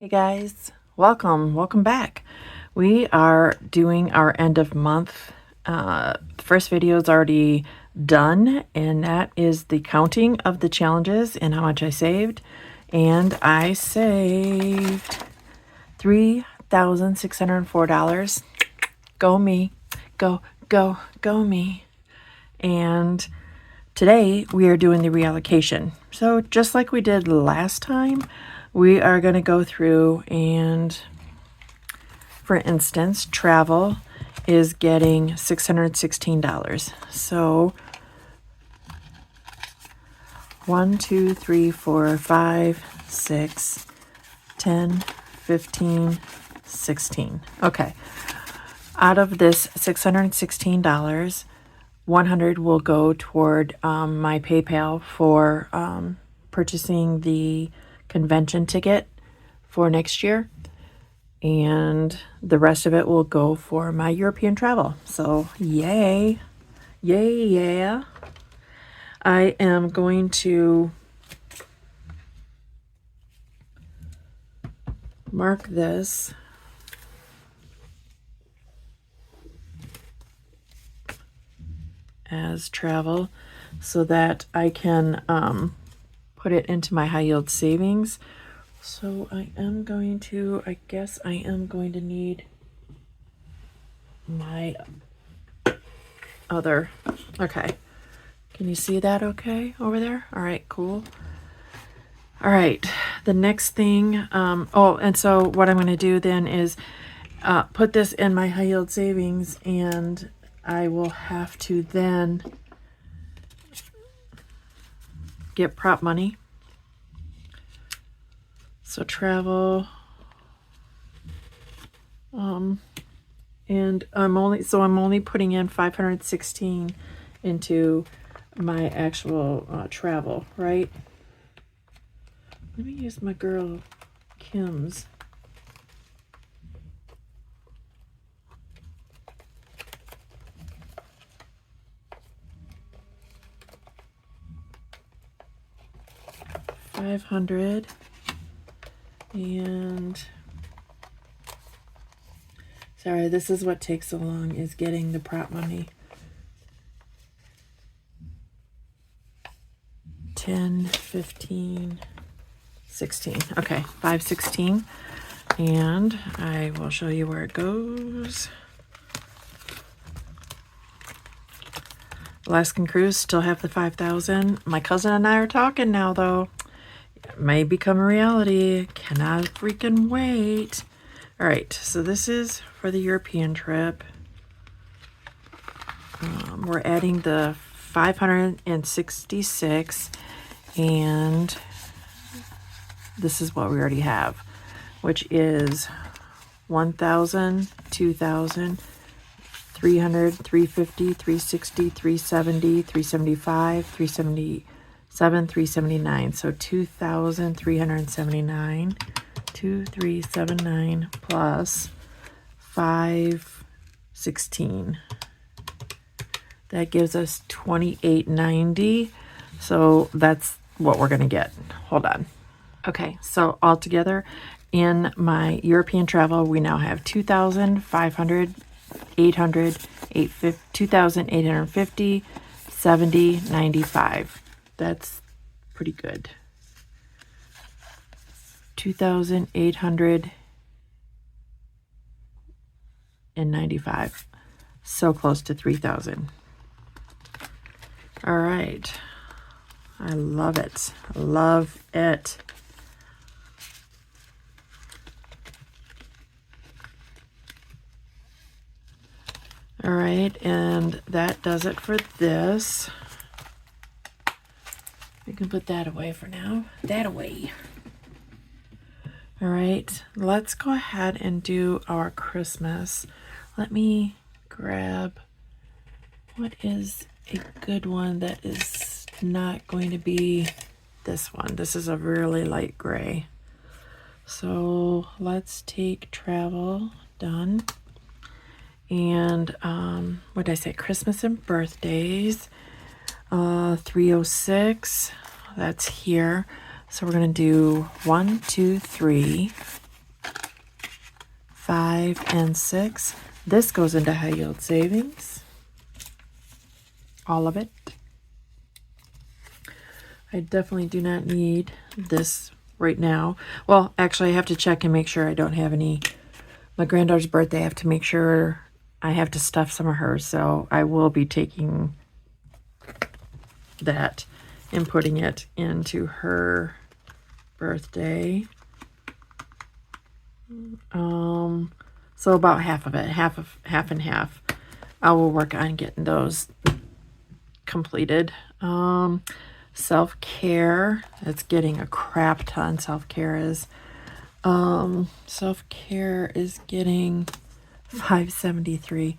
Hey guys, welcome back. We are doing our end of month. The first video is already done, and that is the counting of the challenges and how much I saved. And I saved $3,604. Go me, go me. And today we are doing the reallocation. So just like we did last time, we are going to go through and, for instance, travel is getting $616. So 1, 2, 3, 4, 5, 6, 10, 15, 16. Okay. Out of this $616, 100 will go toward my PayPal for purchasing the convention ticket for next year, and the rest of it will go for my European travel. So yay, yeah. I am going to mark this as travel so that I can put it into my high yield savings. So I guess I am going to need my other, okay. Can you see that okay over there? All right, cool. All right, the next thing, and so what I'm going to do then is put this in my high yield savings, and I will have to then get prop money. So travel, and I'm only putting in 516 into my actual travel, right? Let me use my girl Kim's. $500, and sorry, this is what takes so long, is getting the prop money. 10, 15, 16. Okay, 516, and I will show you where it goes. Alaskan cruise, still have the 5,000. My cousin and I are talking now, though. It may become a reality. Cannot freaking wait. All right, so this is for the European trip. We're adding the 566, and this is what we already have, which is 1,000, 2,000, 300, 350, 360, 370, 375, 377, 379. So 2,379, 2,379 plus 516. That gives us 2,890. So that's what we're going to get. Hold on. Okay, so altogether in my European travel, we now have 2,500, 800, 2,850, 70, 95. That's pretty good. 2,895. So close to 3,000. All right. I love it. Love it. All right, and that does it for this. We can put that away for now. That away. All right, let's go ahead and do our Christmas. Let me grab, what is a good one that is not going to be this one. This is a really light gray. So let's take travel, done. And what did I say? Christmas and birthdays. 306. That's here. So we're going to do 1, 2, 3. 5, and 6. This goes into high yield savings. All of it. I definitely do not need this right now. Well, actually, I have to check and make sure I don't have any. My granddaughter's birthday, I have to make sure I have to stuff some of hers. So I will be taking that and putting it into her birthday. So about half of it, half and half. I will work on getting those completed. Self-care, it's getting a crap ton. Self-care is getting 573.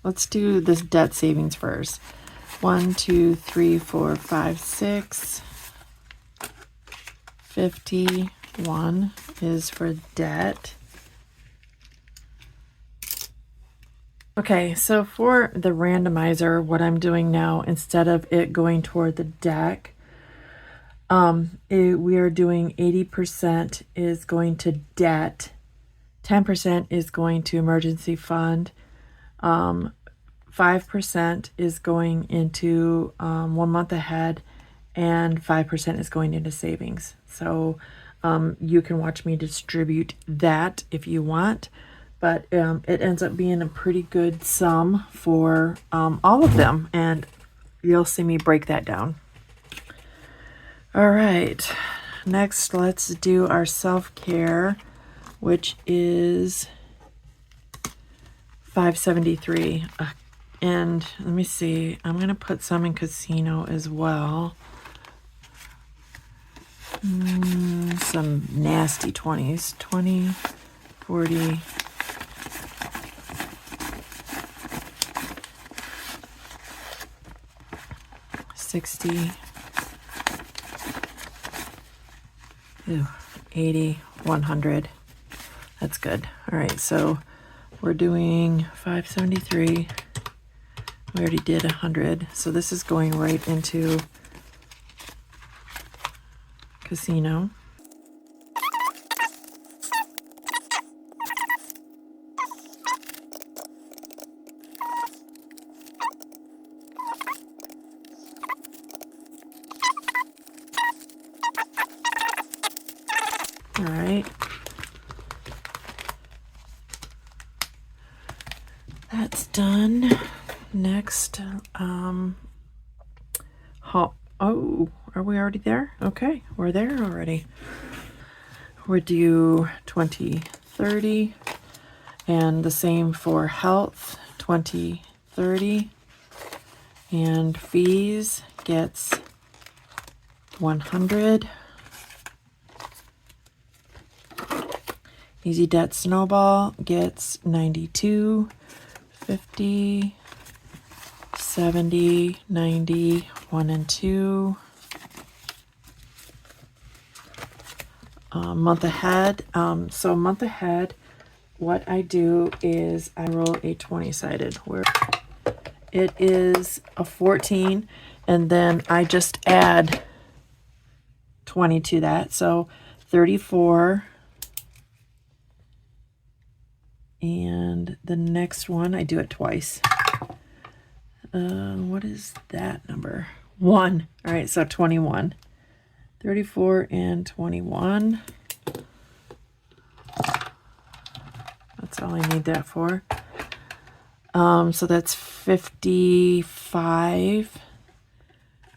Let's do this debt savings first. 1, 2, 3, 4, 5, 6. 51 is for debt. Okay, so for the randomizer, what I'm doing now, instead of it going toward the deck, we are doing 80% is going to debt, 10% is going to emergency fund, 5% is going into 1 month ahead, and 5% is going into savings. So you can watch me distribute that if you want. But it ends up being a pretty good sum for all of them. And you'll see me break that down. All right. Next, let's do our self-care, which is 573. And let me see. I'm going to put some in casino as well. Some nasty 20s. 20, 40... 60, 80, 100. That's good. All right, so we're doing 573. We already did 100. So this is going right into casino. All right. That's done. Next, oh, are we already there? Okay, we're there already. We're due 20, 30, and the same for health, 20, 30, and fees gets 100. Easy Debt Snowball gets 92, 50, 70, 90, 1 and 2. Month ahead. So month ahead, what I do is I roll a 20-sided where it is a 14, and then I just add 20 to that. So 34. And the next one, I do it twice. What is that number? 1. All right, so 21. 34 and 21. That's all I need that for. So that's 55.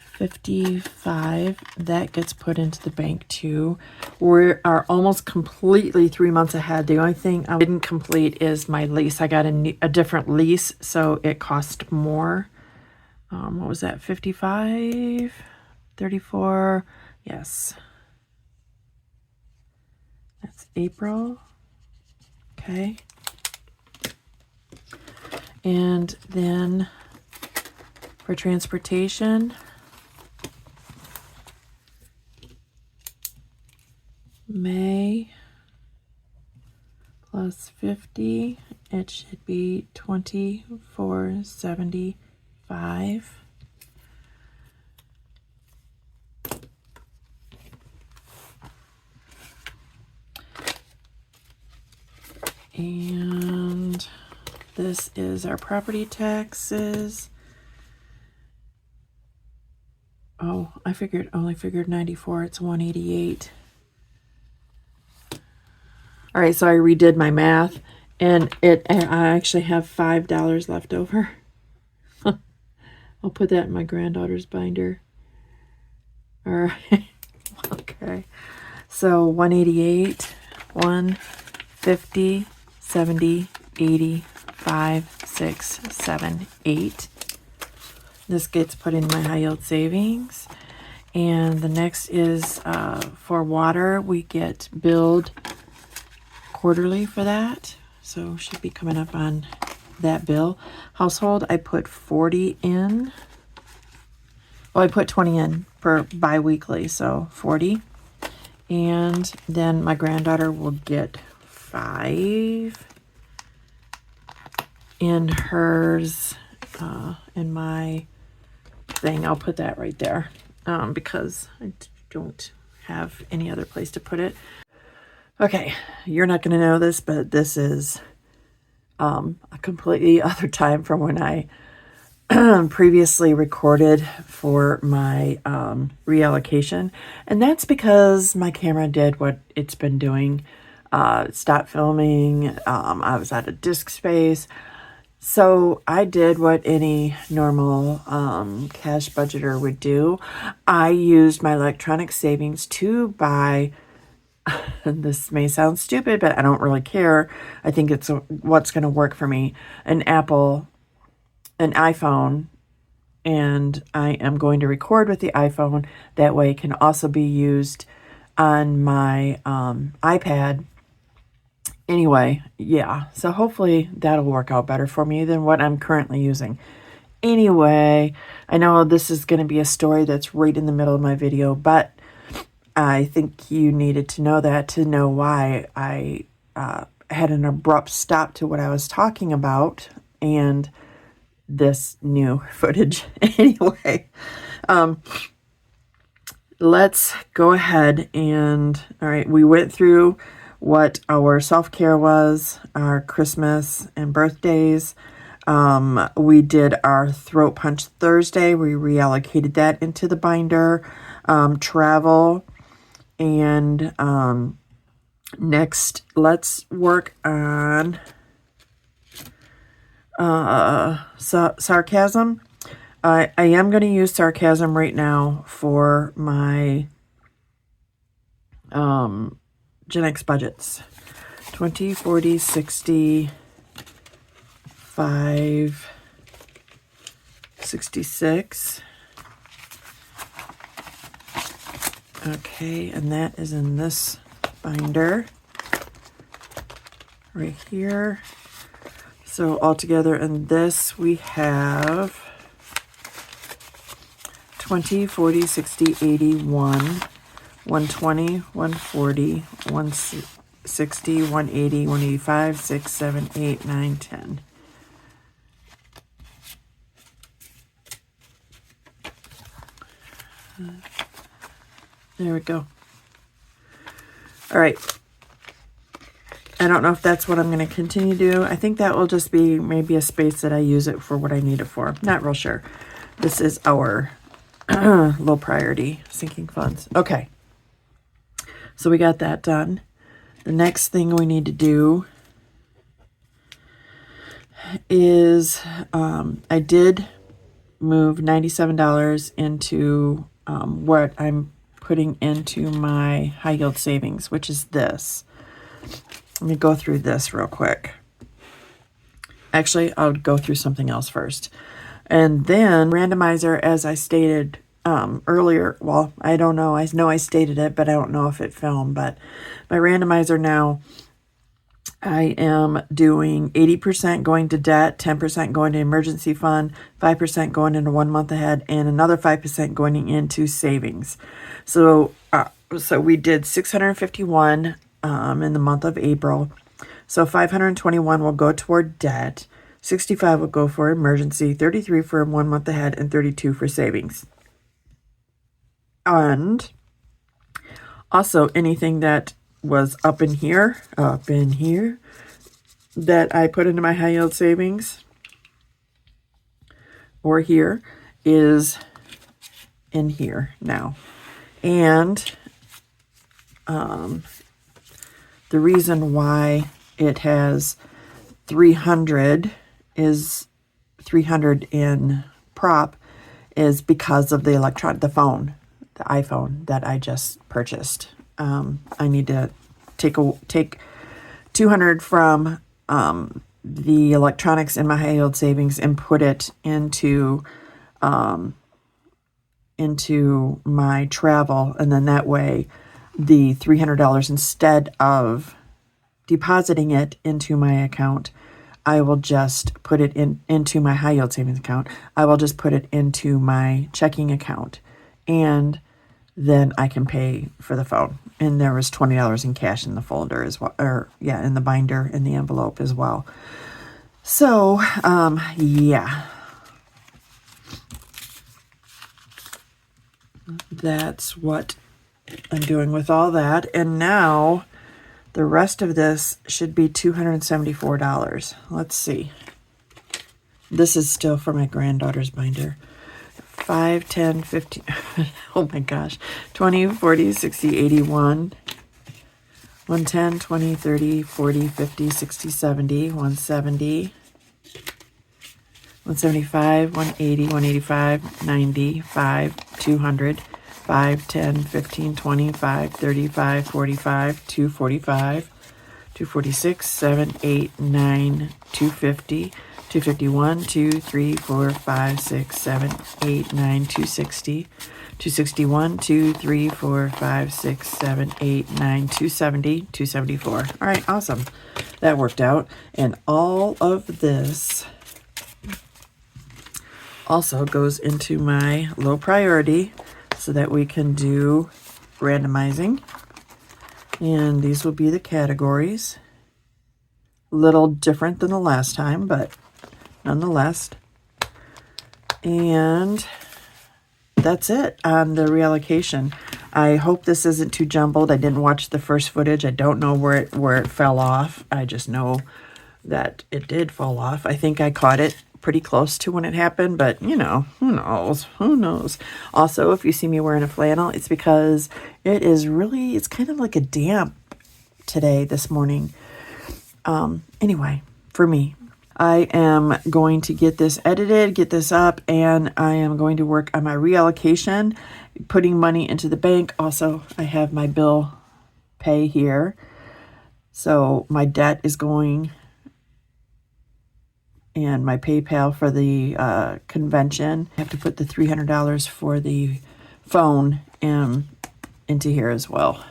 55. That gets put into the bank too. We are almost completely 3 months ahead. The only thing I didn't complete is my lease. I got a different lease, so it cost more. What was that? 55, 34. Yes. That's April. Okay. And then for transportation, May plus 50, it should be 2475. And this is our property taxes. Oh, I only figured 94. It's 188. All right, so I redid my math, and I actually have $5 left over. I'll put that in my granddaughter's binder. All right. Okay. So 188, 150, 70, 80, 5, 6, 7, 8. This gets put in my high yield savings. And the next is for water. We get billed quarterly for that. So should be coming up on that bill. Household, I put 40 in. Oh, I put 20 in for bi-weekly, so 40. And then my granddaughter will get 5 in hers. In my thing, I'll put that right there because I don't have any other place to put it. Okay, you're not going to know this, but this is a completely other time from when I previously recorded for my reallocation, and that's because my camera did what it's been doing. It stopped filming. I was out of disk space. So I did what any normal cash budgeter would do. I used my electronic savings to buy, this may sound stupid, but I don't really care. I think it's what's going to work for me. An iPhone, and I am going to record with the iPhone. That way it can also be used on my iPad. Anyway, yeah, so hopefully that'll work out better for me than what I'm currently using. Anyway, I know this is going to be a story that's right in the middle of my video, but I think you needed to know that to know why I had an abrupt stop to what I was talking about and this new footage. Anyway, let's go ahead and, all right, we went through what our self-care was, our Christmas and birthdays. We did our throat punch Thursday. We reallocated that into the binder. Travel. And next, let's work on sarcasm. I am going to use sarcasm right now for my Gen X budgets. 20, 40, 60, 5, 66. Okay, and that is in this binder right here. So altogether in this we have 20, 40, 60, 80, 120, 140, 160, 180, 185, 6, 7, 8, 9, 10. There we go. All right. I don't know if that's what I'm going to continue to do. I think that will just be maybe a space that I use it for what I need it for. Not real sure. This is our low priority sinking funds. Okay. So we got that done. The next thing we need to do is I did move $97 into what I'm putting into my high yield savings, which is this. Let me go through this real quick. Actually, I'll go through something else first. And then randomizer, as I stated earlier, well, I don't know. I know I stated it, but I don't know if it filmed. But my randomizer now, I am doing 80% going to debt, 10% going to emergency fund, 5% going into 1 month ahead, and another 5% going into savings. So we did 651 in the month of April. So 521 will go toward debt, 65 will go for emergency, 33 for 1 month ahead, and 32 for savings. And also anything that was up in here, that I put into my high yield savings or here is in here now. And the reason why it has 300 is 300 in prop is because of the phone, the iPhone that I just purchased. I need to take 200 from the electronics in my high yield savings and put it into my travel, and then that way the $300, instead of depositing it into my account, I will just put it into my high yield savings account. I will just put it into my checking account, and then I can pay for the phone. And there was $20 in cash in the folder as well, in the binder, in the envelope as well. So, yeah. That's what I'm doing with all that. And now the rest of this should be $274. Let's see. This is still for my granddaughter's binder. 5, 10, 15, oh my gosh, 20, 40, 60, 81, 110, 20, 30, 40, 50, 60, 70, 170, 175, 180, 185, 95, 200, 5, 10, 15, 25, 35, 45, 245, 246, 7, 8, 9, 250, 251, 2, 3, 4, 5, 6, 7, 8, 9, 260, 261, 2, 3, 4, 5, 6, 7, 8, 9, 270, 274. All right, awesome. That worked out. And all of this also goes into my low priority so that we can do randomizing. And these will be the categories. Little different than the last time, but nonetheless. And that's it on the reallocation. I hope this isn't too jumbled. I didn't watch the first footage. I don't know where it fell off. I just know that it did fall off. I think I caught it pretty close to when it happened, but you know, who knows? Who knows? Also, if you see me wearing a flannel, it's because it's kind of like a damp today, this morning. Anyway, for me, I am going to get this edited, get this up, and I am going to work on my reallocation, putting money into the bank. Also, I have my bill pay here. So my debt is going, and my PayPal for the convention. I have to put the $300 for the phone into here as well.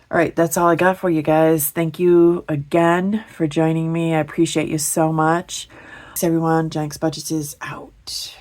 All right, that's all I got for you guys. Thank you again for joining me. I appreciate you so much. Thanks, everyone. Jenks Budgets is out.